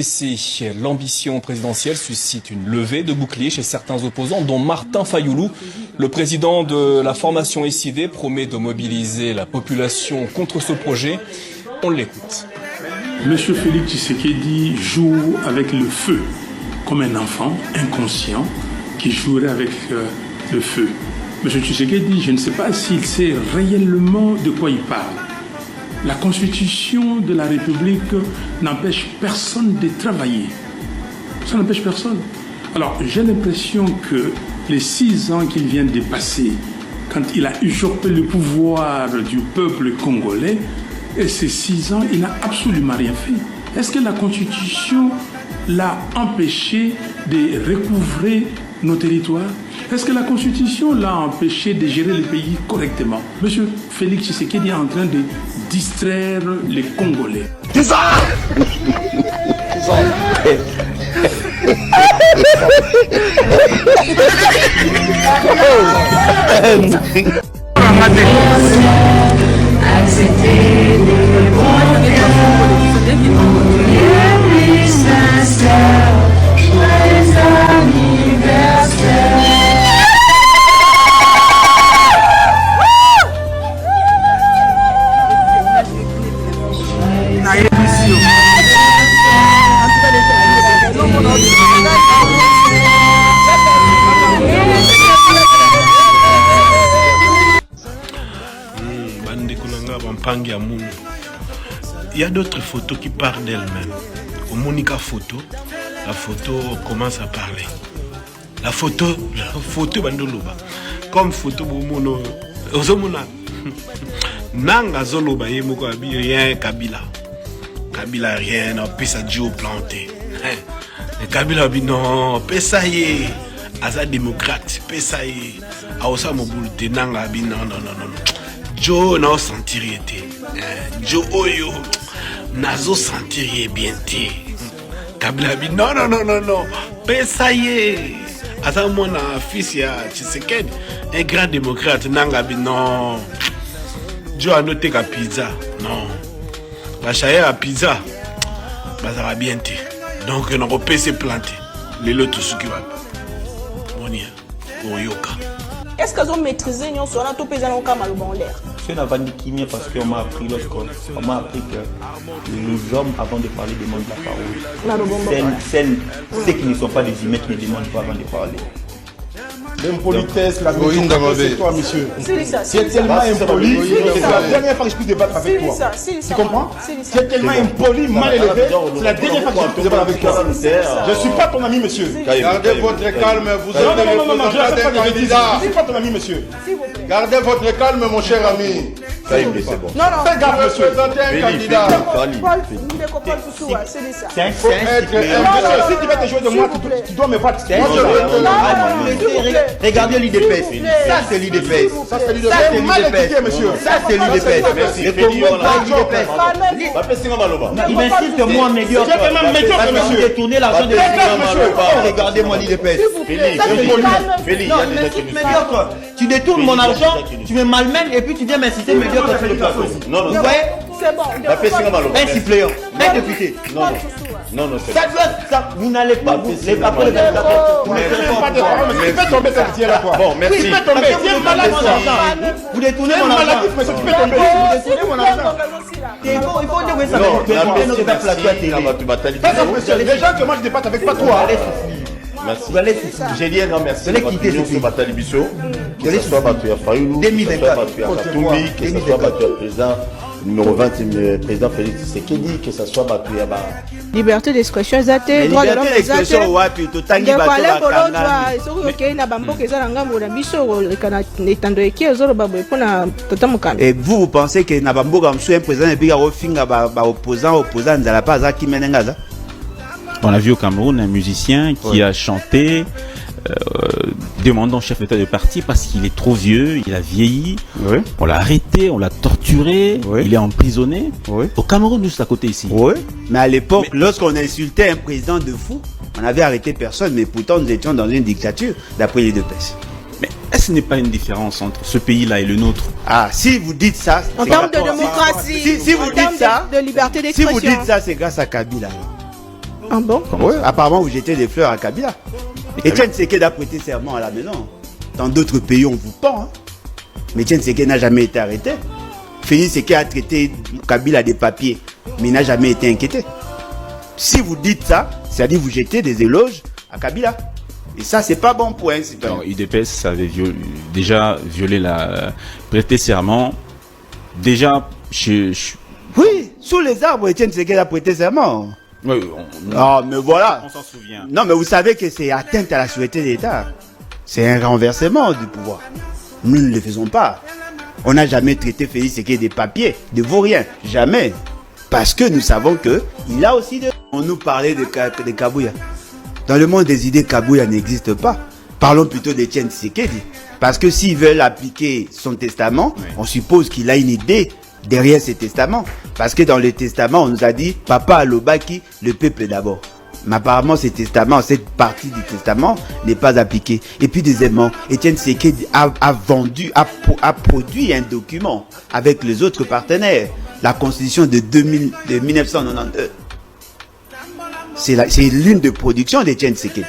Ici, l'ambition présidentielle suscite une levée de boucliers chez certains opposants, dont Martin Fayoulou. Le président de la formation SID promet de mobiliser la population contre ce projet. On l'écoute. Monsieur Félix Tshisekedi joue avec le feu, comme un enfant inconscient qui jouerait avec le feu. Monsieur Tshisekedi, je ne sais pas s'il sait réellement de quoi il parle. La Constitution de la République n'empêche personne de travailler. Ça n'empêche personne. Alors, j'ai l'impression que les 6 ans qu'il vient de passer, quand il a usurpé le pouvoir du peuple congolais, et ces 6 ans, il n'a absolument rien fait. Est-ce que la Constitution l'a empêché de recouvrer nos territoires? Est-ce que la Constitution l'a empêché de gérer le pays correctement? Monsieur Félix Tshisekedi est en train de distraire les Congolais. Il y a d'autres photos qui parlent d'elles-mêmes. Au Monica photo, la photo commence à parler. La photo bandoloba. Comme photo bomono ozomona. Nanga zoloba yemoko abi rien Kabila. Kabila rien, on peut ça Dieu planté. Kabila abi non, pesa ye. Aza démocrate, pesa ye. Aosa mobulte nanga abi non. Joe n'a senti été. Joe Oyo n'a senti bien. Kabila bi non. Pesa ye. Asa mon fils ya Tshisekedi, un grand démocrate nanga bi non. Joe a noté ka pizza. Non. Bachaya à pizza. Bazara bien té. Donc on a pu se planter. Les lots suki wa. Monia. Oyoka. Est-ce qu'ils ont maîtrisé nous sur la tout pesant au Cameroun en l'air? Je n'ai pas dit qui parce qu'on m'a appris lorsqu'on m'a appris que les hommes, avant de parler, demandent la parole. Ceux qui ne sont pas des humains qui ne demandent pas avant de parler. L'impolitesse, la c'est toi, monsieur. Tu es tellement impoli, c'est la dernière fois que je peux débattre avec toi. Tu comprends? Tu es tellement impoli, mal élevé, c'est la dernière fois que je peux débattre avec toi. Je ne suis pas ton ami, monsieur. Gardez votre calme, vous êtes le représentant d'un candidat. Je ne suis pas ton ami, monsieur. Gardez votre calme, mon cher ami. C'est bon. Non, fais gaffe, monsieur. Un candidat. C'est un si tu vas te jouer de moi, tu dois me battre. Regardez l'IDPS. Ça c'est l'IDPS. Ça c'est l'IDPS, monsieur. Ça c'est l'IDPS. Il m'insulte moi médiocre. Tu es vraiment médiocre, monsieur. Vous détournez l'argent de regardez-moi l'IDPS. Non, il m'insulte médiocre. Tu détournes mon argent, tu me malmènes et puis tu viens m'insulter médiocre. Non. Vous voyez? C'est bon. Un suppléant, un député. Non, ça doit ça. Vous n'allez pas, vous les papas, vous tu peux tomber cette tienne à toi. Bon, merci. Tu peux tomber, tu es malade, mon argent. Vous détournez mon argent. Tu peux tomber. Vous détournez mon argent. Il faut dire que ça va. Les gens que moi je débatte avec pas toi. Merci. Vous allez souffrir. J'ai dit non, merci. Vous allez quitter ce pays. Batali Bisso. Que ce soit battu à Fayoulou, que ce soit battu à Katumbi, que ce soit battu à président numéro 20, président Félix Tshisekedi, que ce soit battu à Liberté d'expression, zate, droit de l'homme, zate. Et vous pensez que Nabamboga Msou un président et puis opposant n'allait pas à qui menengaza? On a vu au Cameroun un musicien qui a chanté demandant au chef d'État de partir parce qu'il est trop vieux, il a vieilli. Oui. On l'a arrêté, on l'a torturé, il est emprisonné. Oui. Au Cameroun, juste à côté ici. Oui. Mais à l'époque, lorsqu'on insultait un président de fou, on n'avait arrêté personne, mais pourtant nous étions dans une dictature, d'après les deux pays. Mais est-ce qu'il n'y a pas une différence entre ce pays-là et le nôtre? Ah, si vous dites ça... En termes de démocratie, si vous dites ça, de liberté si d'expression. vous dites ça, c'est grâce à Kabila. Ah bon? Oui, apparemment, vous jetez des fleurs à Kabila. Etienne Tshisekedi a prêté serment à la maison. Dans d'autres pays, on vous pend. Hein. Mais Etienne Tshisekedi n'a jamais été arrêté. Félix Tshisekedi a traité Kabila des papiers, mais il n'a jamais été inquiété. Si vous dites ça, c'est-à-dire vous jetez des éloges à Kabila. Et ça, c'est pas bon pour un citoyen. Alors, UDPS avait déjà violé prêté serment. Déjà, oui, sous les arbres, Etienne Tshisekedi a prêté serment. Oui, mais voilà. On s'en souvient. Non, mais vous savez que c'est atteinte à la sûreté de l'État. C'est un renversement du pouvoir. Nous ne le faisons pas. On n'a jamais traité Félix Tshisekedi des papiers, de vaurien. Jamais. Parce que nous savons qu'il a aussi On nous parlait de Kabouya. Dans le monde des idées, Kabouya n'existe pas. Parlons plutôt d'Etienne Tshisekedi. Parce que s'ils veulent appliquer son testament, on suppose qu'il a une idée derrière ces testaments. Parce que dans le testament, on nous a dit, Papa Alobaki, le peuple d'abord. Mais apparemment, ce testament, cette partie du testament n'est pas appliquée. Et puis, deuxièmement, Etienne Tshisekedi a produit un document avec les autres partenaires. La constitution de 1992. C'est l'une des productions d'Etienne Tshisekedi.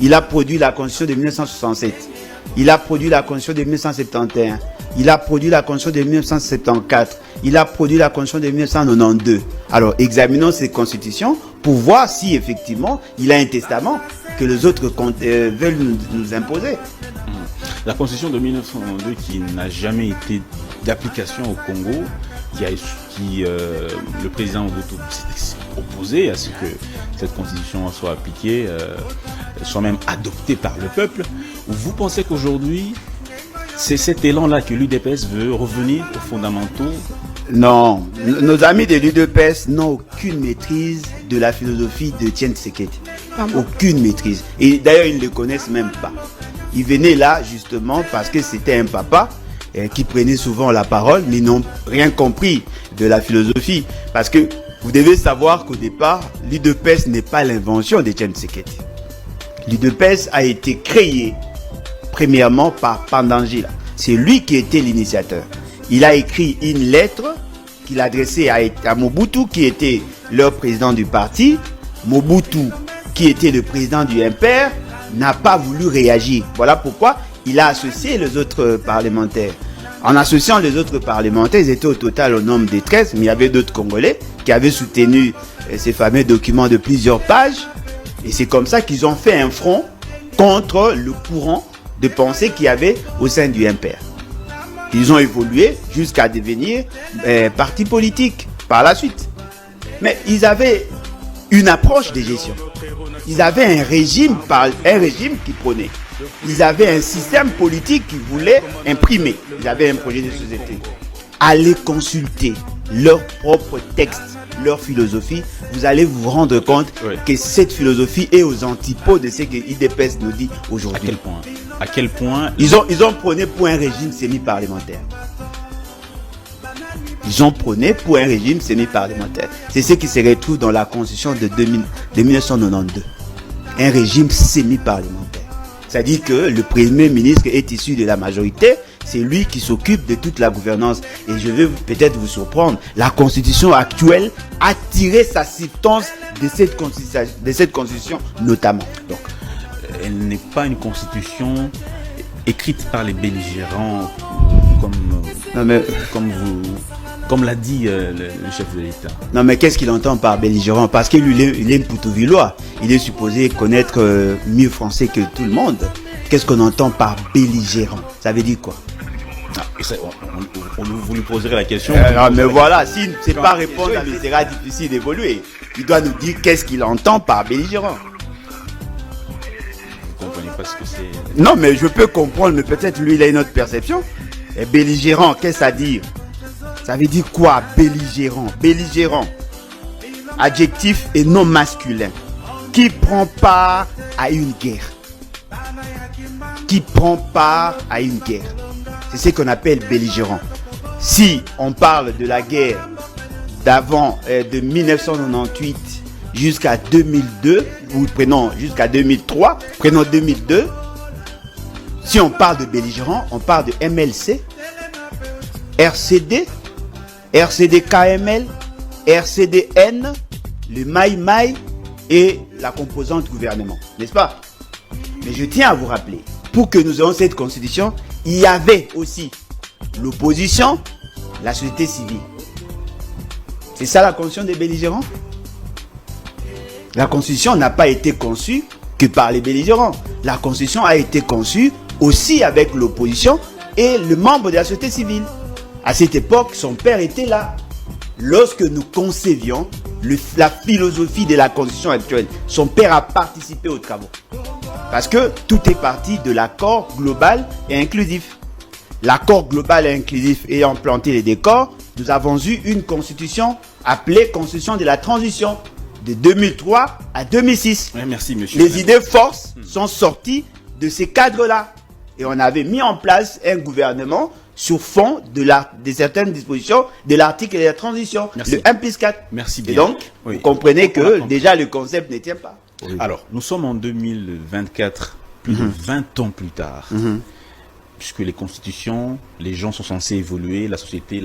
Il a produit la constitution de 1967. Il a produit la constitution de 1971. Il a produit la constitution de 1974. Il a produit la constitution de 1992. Alors, examinons ces constitutions pour voir si effectivement il a un testament que les autres veulent nous imposer. La constitution de 1992 qui n'a jamais été d'application au Congo, le président Mobutu s'est opposé à ce que cette constitution soit appliquée, soit même adoptée par le peuple. Vous pensez qu'aujourd'hui, c'est cet élan-là que l'UDPS veut revenir aux fondamentaux? Non, nos amis de l'UDPS n'ont aucune maîtrise de la philosophie de Etienne Tshisekedi. Aucune maîtrise. Et d'ailleurs, ils ne le connaissent même pas. Ils venaient là justement parce que c'était un papa qui prenait souvent la parole, mais n'ont rien compris de la philosophie. Parce que vous devez savoir qu'au départ, l'UDPS n'est pas l'invention d'Etienne Tshisekedi. L'UDPS a été créé premièrement par Pandangila. C'est lui qui était l'initiateur. Il a écrit une lettre qu'il adressait à Mobutu, qui était leur président du parti. Mobutu, qui était le président du MPR, n'a pas voulu réagir. Voilà pourquoi il a associé les autres parlementaires. En associant les autres parlementaires, ils étaient au total au nombre de 13, mais il y avait d'autres Congolais qui avaient soutenu ces fameux documents de plusieurs pages. Et c'est comme ça qu'ils ont fait un front contre le courant de pensée qu'il y avait au sein du MPR. Ils ont évolué jusqu'à devenir parti politique par la suite. Mais ils avaient une approche de gestion. Ils avaient un régime qui prônait. Ils avaient un système politique qui voulait imprimer. Ils avaient un projet de société. Allez consulter leur propre texte, leur philosophie. Vous allez vous rendre compte que cette philosophie est aux antipodes de ce que l'UDPS nous dit aujourd'hui. À quel point ils ont prôné pour un régime semi-parlementaire. Ils ont prôné pour un régime semi-parlementaire. C'est ce qui se retrouve dans la constitution de 1992. Un régime semi-parlementaire. C'est-à-dire que le premier ministre est issu de la majorité. C'est lui qui s'occupe de toute la gouvernance. Et je vais peut-être vous surprendre. La constitution actuelle a tiré sa substance de cette constitution notamment. Donc, elle n'est pas une constitution écrite par les belligérants comme l'a dit le chef de l'État. Non, mais qu'est-ce qu'il entend par belligérant? Parce que lui, il est Mpoutou-Villois. Il est supposé connaître mieux français que tout le monde. Qu'est-ce qu'on entend par belligérant? Ça veut dire quoi? Vous lui poserez la question. Mais voilà, s'il ne sait pas répondre, il sera difficile d'évoluer. Il doit nous dire qu'est-ce qu'il entend par belligérant. Vous ne comprenez pas ce que c'est? Non, mais je peux comprendre, mais peut-être lui, il a une autre perception. Et belligérant, qu'est-ce que ça veut dire? Ça veut dire quoi, belligérant? Belligérant, adjectif et non masculin. Qui prend part à une guerre. Qui prend part à une guerre. C'est ce qu'on appelle belligérant. Si on parle de la guerre d'avant, de 1998 jusqu'à 2002, ou prenons jusqu'à 2003, prenons 2002, si on parle de belligérant, on parle de MLC, RCD, RCD-KML, RCD-N, le Maï-Maï et la composante gouvernement, n'est-ce pas? Mais je tiens à vous rappeler, pour que nous ayons cette constitution, il y avait aussi l'opposition, la société civile. C'est ça la constitution des belligérants? La constitution n'a pas été conçue que par les belligérants. La constitution a été conçue aussi avec l'opposition et le membre de la société civile. À cette époque, son père était là. Lorsque nous concevions la philosophie de la constitution actuelle, son père a participé aux travaux. Parce que tout est parti de l'accord global et inclusif. L'accord global et inclusif ayant planté les décors, nous avons eu une constitution appelée constitution de la transition de 2003 à 2006. Ouais, merci, monsieur. Les idées forces sont sorties de ces cadres-là. Et on avait mis en place un gouvernement sur fond de certaines dispositions de l'article de la transition, merci. Le 1+4. Merci bien. Et donc, vous comprenez que déjà le concept ne tient pas. Oui. Alors, nous sommes en 2024, plus de 20 ans plus tard. Puisque les constitutions, les gens sont censés évoluer, la société...